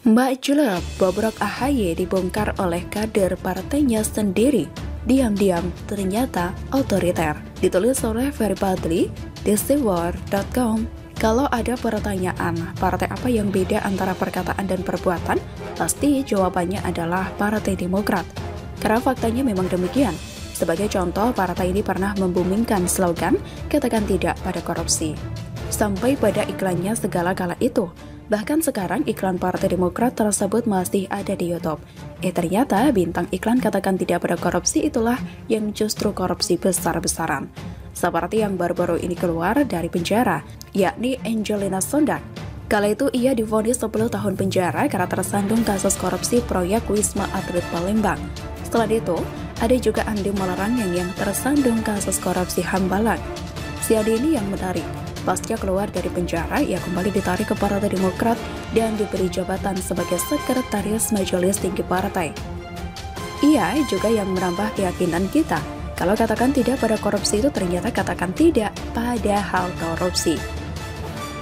Mbak Jelek, bobrok AHY dibongkar oleh kader partainya sendiri. Diam-diam ternyata otoriter. Ditulis oleh Ferry Fadli di SeaWorld.com. Kalau ada pertanyaan, partai apa yang beda antara perkataan dan perbuatan? Pasti jawabannya adalah Partai Demokrat. Karena faktanya memang demikian. Sebagai contoh, partai ini pernah membumingkan slogan "Katakan tidak pada korupsi". Sampai pada iklannya segala kala itu. Bahkan sekarang iklan Partai Demokrat tersebut masih ada di YouTube. Ternyata bintang iklan "Katakan Tidak Pada Korupsi" itulah yang justru korupsi besar-besaran. Seperti yang baru-baru ini keluar dari penjara, yakni Angelina Sondakh. Kala itu ia divonis 10 tahun penjara karena tersandung kasus korupsi proyek Wisma Atlet Palembang. Setelah itu, ada juga Andi Malarangeng yang tersandung kasus korupsi Hambalang. Si Andi ini yang menarik. Pasca keluar dari penjara, ia kembali ditarik ke Partai Demokrat dan diberi jabatan sebagai Sekretaris Majelis Tinggi Partai. Ia juga yang menambah keyakinan kita, kalau katakan tidak pada korupsi itu ternyata katakan tidak pada hal korupsi.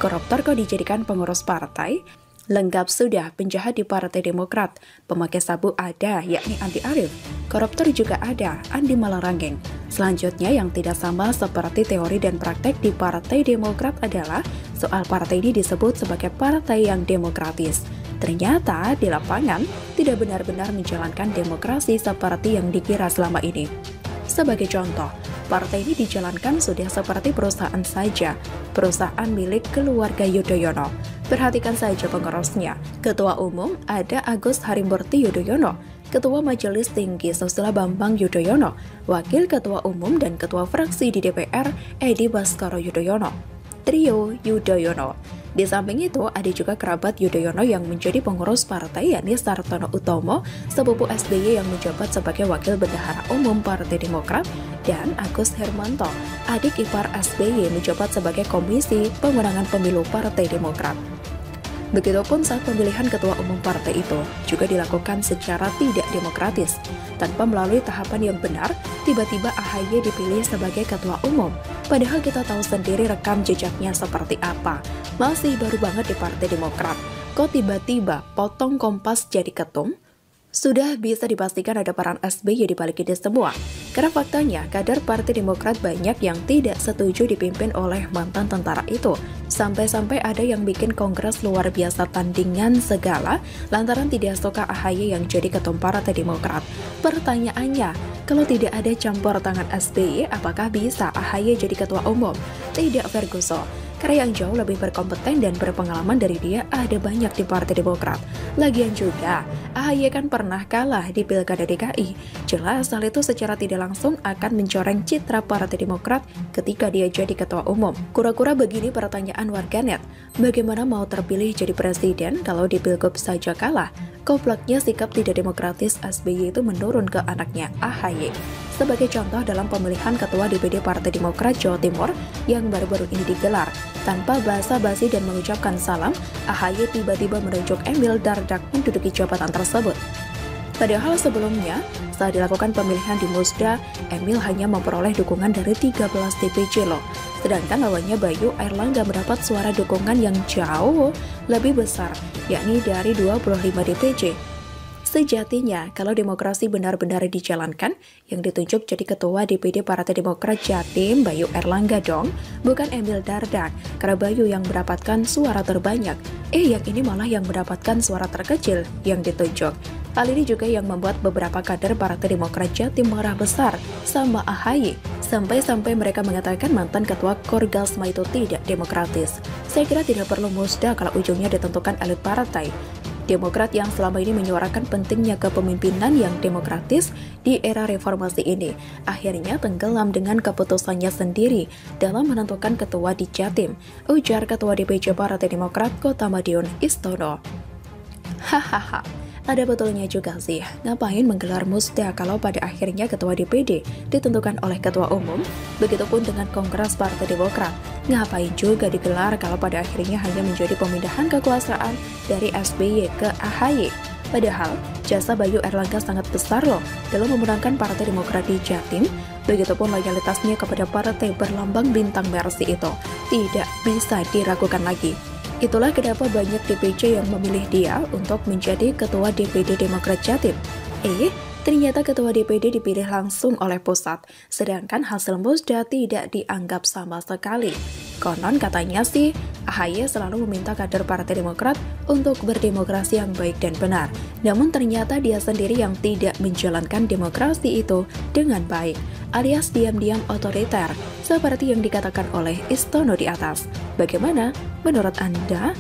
Koruptor kok dijadikan pengurus partai? Lengkap sudah, penjahat di Partai Demokrat. Pemakai sabu ada, yakni Andi Arief. Koruptor juga ada, Andi Malarangeng. Selanjutnya yang tidak sama seperti teori dan praktek di Partai Demokrat adalah soal partai ini disebut sebagai partai yang demokratis. Ternyata di lapangan tidak benar-benar menjalankan demokrasi seperti yang dikira selama ini. Sebagai contoh, partai ini dijalankan sudah seperti perusahaan saja, perusahaan milik keluarga Yudhoyono. Perhatikan saja pengurusnya. Ketua Umum ada Agus Harimurti Yudhoyono, Ketua Majelis Tinggi Susilo Bambang Yudhoyono, Wakil Ketua Umum dan Ketua Fraksi di DPR Edi Baskoro Yudhoyono. Trio Yudhoyono. Di samping itu, ada juga kerabat Yudhoyono yang menjadi pengurus partai, yakni Sartono Utomo, sepupu SBY yang menjabat sebagai Wakil Bendahara Umum Partai Demokrat, dan Agus Hermanto, adik ipar SBY menjabat sebagai Komisi Pemenangan Pemilu Partai Demokrat. Begitupun saat pemilihan ketua umum partai itu juga dilakukan secara tidak demokratis. Tanpa melalui tahapan yang benar, tiba-tiba AHY dipilih sebagai ketua umum. Padahal kita tahu sendiri rekam jejaknya seperti apa. Masih baru banget di Partai Demokrat. Kok tiba-tiba potong Kompas jadi ketum? Sudah bisa dipastikan ada peran SBY di balik ini semua. Karena faktanya, kader Partai Demokrat banyak yang tidak setuju dipimpin oleh mantan tentara itu. Sampai-sampai ada yang bikin kongres luar biasa tandingan segala lantaran tidak suka AHY yang jadi ketum Partai Demokrat. Pertanyaannya, kalau tidak ada campur tangan SBY, apakah bisa AHY jadi ketua umum? Tidak, Ferguson. Karena yang jauh lebih berkompeten dan berpengalaman dari dia ada banyak di Partai Demokrat. Lagian juga, AHY kan pernah kalah di Pilkada DKI. Jelas hal itu secara tidak langsung akan mencoreng citra Partai Demokrat ketika dia jadi ketua umum. Kura-kura begini pertanyaan warganet, bagaimana mau terpilih jadi presiden kalau di Pilgub saja kalah? Koplaknya sikap tidak demokratis SBY itu menurun ke anaknya AHY. Sebagai contoh dalam pemilihan ketua DPD Partai Demokrat Jawa Timur yang baru-baru ini digelar, tanpa basa-basi dan mengucapkan salam, AHY tiba-tiba menunjuk Emil Dardak menduduki jabatan tersebut. Padahal sebelumnya, saat dilakukan pemilihan di Musda, Emil hanya memperoleh dukungan dari 13 DPC loh. Sedangkan lawannya Bayu Airlangga mendapat suara dukungan yang jauh lebih besar, yakni dari 25 DPC. Sejatinya, kalau demokrasi benar-benar dijalankan, yang ditunjuk jadi ketua DPD Partai Demokrat Jatim Bayu Airlangga dong, bukan Emil Dardak, karena Bayu yang mendapatkan suara terbanyak. Yang ini malah yang mendapatkan suara terkecil yang ditunjuk. Hal ini juga yang membuat beberapa kader Partai Demokrat Jatim marah besar sama AHY, sampai-sampai mereka mengatakan mantan ketua Korgasma itu tidak demokratis. Saya kira tidak perlu musda kalau ujungnya ditentukan elit partai. Demokrat yang selama ini menyuarakan pentingnya kepemimpinan yang demokratis di era reformasi ini, akhirnya tenggelam dengan keputusannya sendiri dalam menentukan ketua di Jatim, ujar Ketua DPC Partai Demokrat Kota Madiun Istono. Hahaha. Ada betulnya juga sih, ngapain menggelar musda kalau pada akhirnya ketua DPD ditentukan oleh ketua umum? Begitupun dengan Kongres Partai Demokrat, ngapain juga digelar kalau pada akhirnya hanya menjadi pemindahan kekuasaan dari SBY ke AHY? Padahal, jasa Bayu Airlangga sangat besar loh dalam memenangkan Partai Demokrat di Jatim. Begitupun loyalitasnya kepada partai berlambang bintang Mercy itu tidak bisa diragukan lagi. Itulah kenapa banyak DPC yang memilih dia untuk menjadi Ketua DPD Demokrat Jatim. Ternyata Ketua DPD dipilih langsung oleh pusat, sedangkan hasil musda tidak dianggap sama sekali. Konon katanya sih, AHY selalu meminta kader Partai Demokrat untuk berdemokrasi yang baik dan benar. Namun ternyata dia sendiri yang tidak menjalankan demokrasi itu dengan baik, alias diam-diam otoriter, seperti yang dikatakan oleh Istono di atas. Bagaimana menurut Anda?